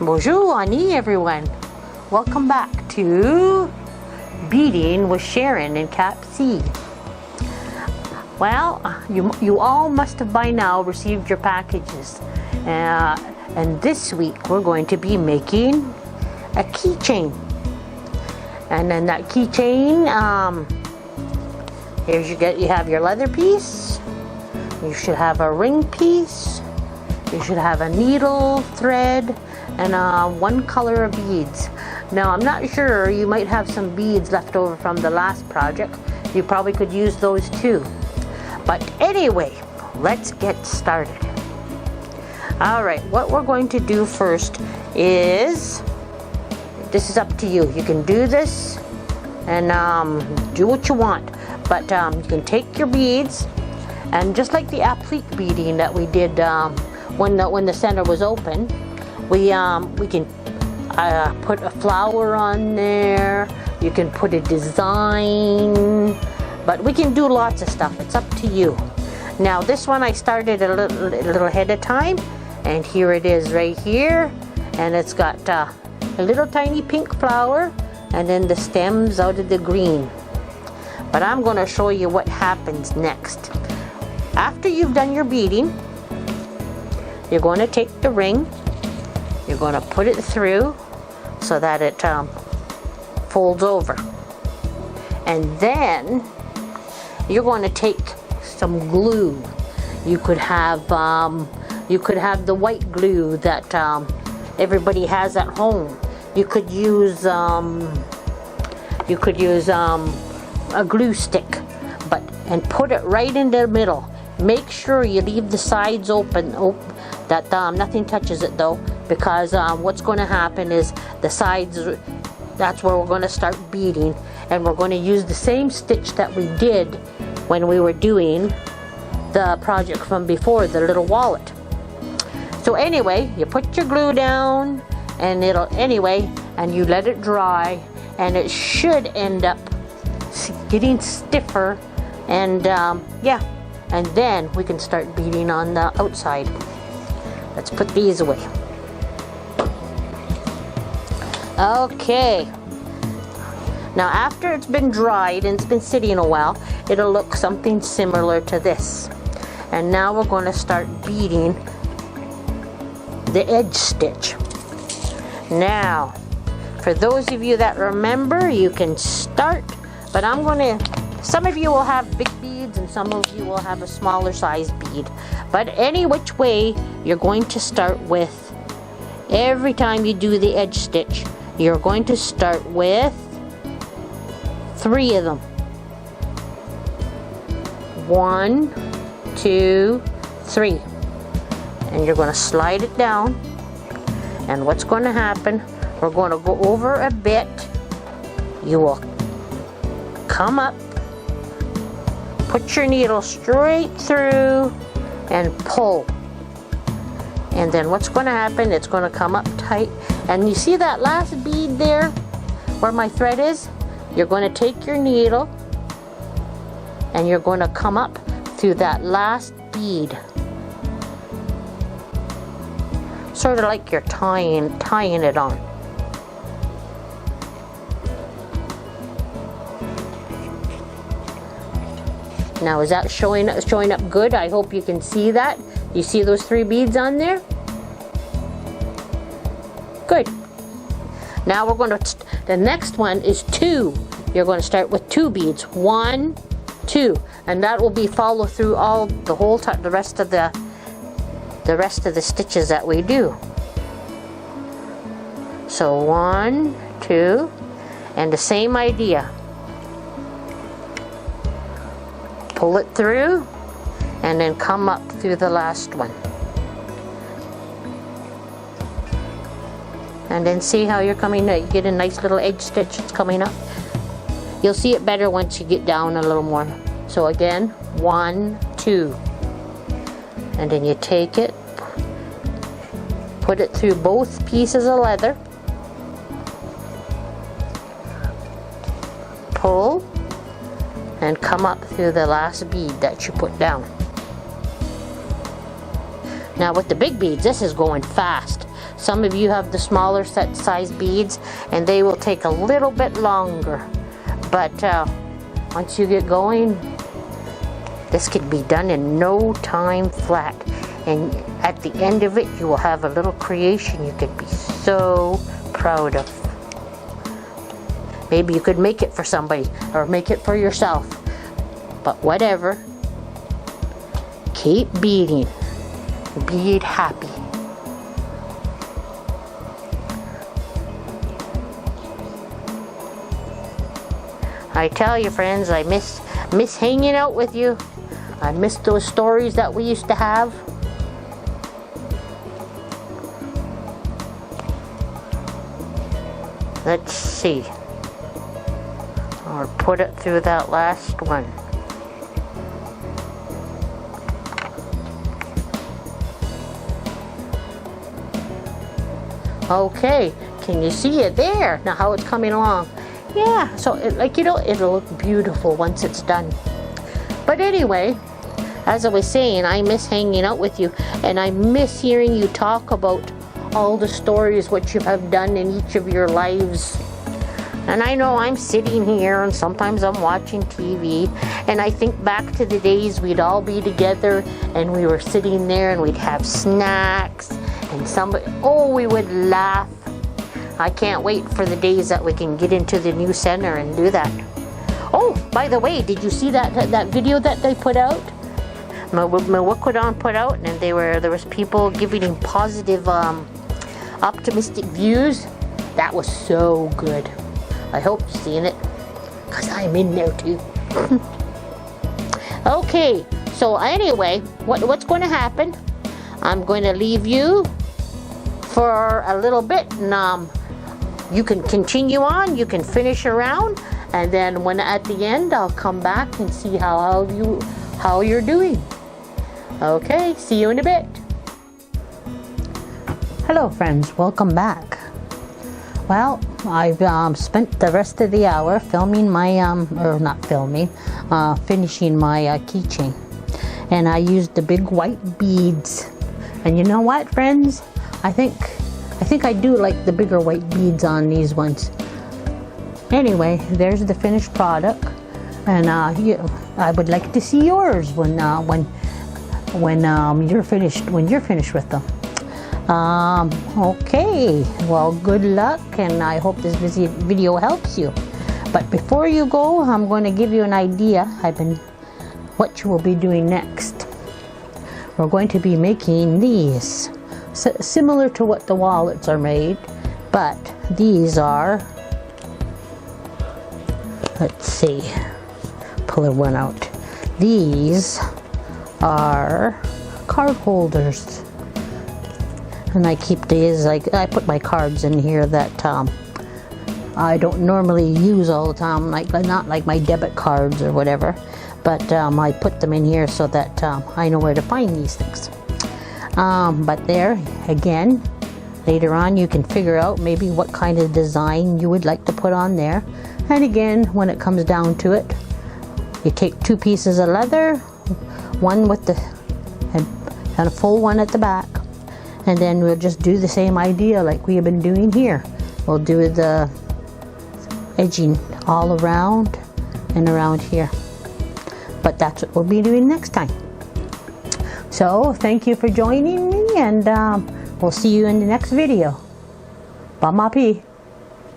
Bonjour, Ani, everyone. Welcome back to Beading with Sharon in Cap C. Well, you all must have by now received your packages. And this week we're going to be making a keychain. And then that keychain, you have your leather piece. You should have a ring piece. You should have a needle, thread, and one color of beads. Now, I'm not sure, you might have some beads left over from the last project. You probably could use those too. But anyway, let's get started. All right, what we're going to do first is, this is up to you. You can do this and do what you want. But you can take your beads, and just like the applique beading that we did when the center was open, we can put a flower on there. You can put a design, but we can do lots of stuff. It's up to you. Now this one I started a little ahead of time, and here it is right here, and it's got a little tiny pink flower, and then the stems out of the green. But I'm going to show you what happens next. After you've done your beading, you're going to take the ring, you're going to put it through so that it folds over. And then you're going to take some glue. You could have the white glue that everybody has at home. You could use a glue stick, and put it right in the middle. Make sure you leave the sides open, that nothing touches it though, because what's going to happen is the sides, that's where we're going to start beading, and we're going to use the same stitch that we did when we were doing the project from before, the little wallet. So anyway, you put your glue down, and and you let it dry, and it should end up getting stiffer, and and then we can start beading on the outside. Let's put these away. Okay, now after it's been dried and it's been sitting a while, it'll look something similar to this. And now we're going to start beading the edge stitch. Now, for those of you that remember, you can start, but some of you will have big beads and some of you will have a smaller size bead. But any which way, you're going to start with, every time you do the edge stitch, you're going to start with 3 of them. 1, 2, 3. And you're going to slide it down. And what's going to happen, we're going to go over a bit. You will come up, put your needle straight through, and pull. And then what's going to happen, it's going to come up tight. And you see that last bead there where my thread is? You're going to take your needle and you're going to come up through that last bead. Sort of like you're tying it on. Now, is that showing up good? I hope you can see that. You see those 3 beads on there? Good. Now we're going to, the next one is 2. You're going to start with 2 beads. 1, 2, and that will be follow through the rest of the stitches that we do. So 1, 2, and the same idea. Pull it through, and then come up through the last one. And then see how you're coming out. You get a nice little edge stitch that's coming up. You'll see it better once you get down a little more. So again, 1, 2. And then you take it, put it through both pieces of leather, pull, and come up through the last bead that you put down. Now with the big beads, this is going fast. Some of you have the smaller set size beads, and they will take a little bit longer. But once you get going, this can be done in no time flat. And at the end of it, you will have a little creation you could be so proud of. Maybe you could make it for somebody or make it for yourself. But whatever. Keep beading. Bead happy. I tell you, friends, I miss hanging out with you. I miss those stories that we used to have. Let's see. Or put it through that last one. Okay, can you see it there? Now how it's coming along. Yeah, so it'll look beautiful once it's done. But anyway, as I was saying, I miss hanging out with you, and I miss hearing you talk about all the stories what you have done in each of your lives. And I know I'm sitting here and sometimes I'm watching TV, and I think back to the days we'd all be together and we were sitting there and we'd have snacks and we would laugh. I can't wait for the days that we can get into the new center and do that. Oh, by the way, did you see that video that they put out? Mwikwadan put out, and there was people giving positive, optimistic views. That was so good. I hope you've seen it, because I'm in there too. Okay, so anyway, what's going to happen? I'm going to leave you for a little bit, and you can continue on, you can finish around, and then when at the end I'll come back and see how you're doing. Okay, see you in a bit. Hello friends, welcome back. Well, I've spent the rest of the hour filming my finishing my keychain, and I used the big white beads. And you know what, friends? I think I do like the bigger white beads on these ones. Anyway, there's the finished product, and I would like to see yours when you're finished with them. Okay, well, good luck, and I hope this video helps you. But before you go, I'm going to give you an idea what you will be doing next. We're going to be making these, similar to what the wallets are made, but these are, let's see, pull one out. These are card holders. And I keep these, I put my cards in here that I don't normally use all the time, not like my debit cards or whatever, but I put them in here so that I know where to find these things. But there, again, later on you can figure out maybe what kind of design you would like to put on there. And again, when it comes down to it, you take 2 pieces of leather, one with and a full one at the back. And then we'll just do the same idea like we have been doing here. We'll do the edging all around and around here. But that's what we'll be doing next time. So thank you for joining me, and we'll see you in the next video. Bamapi.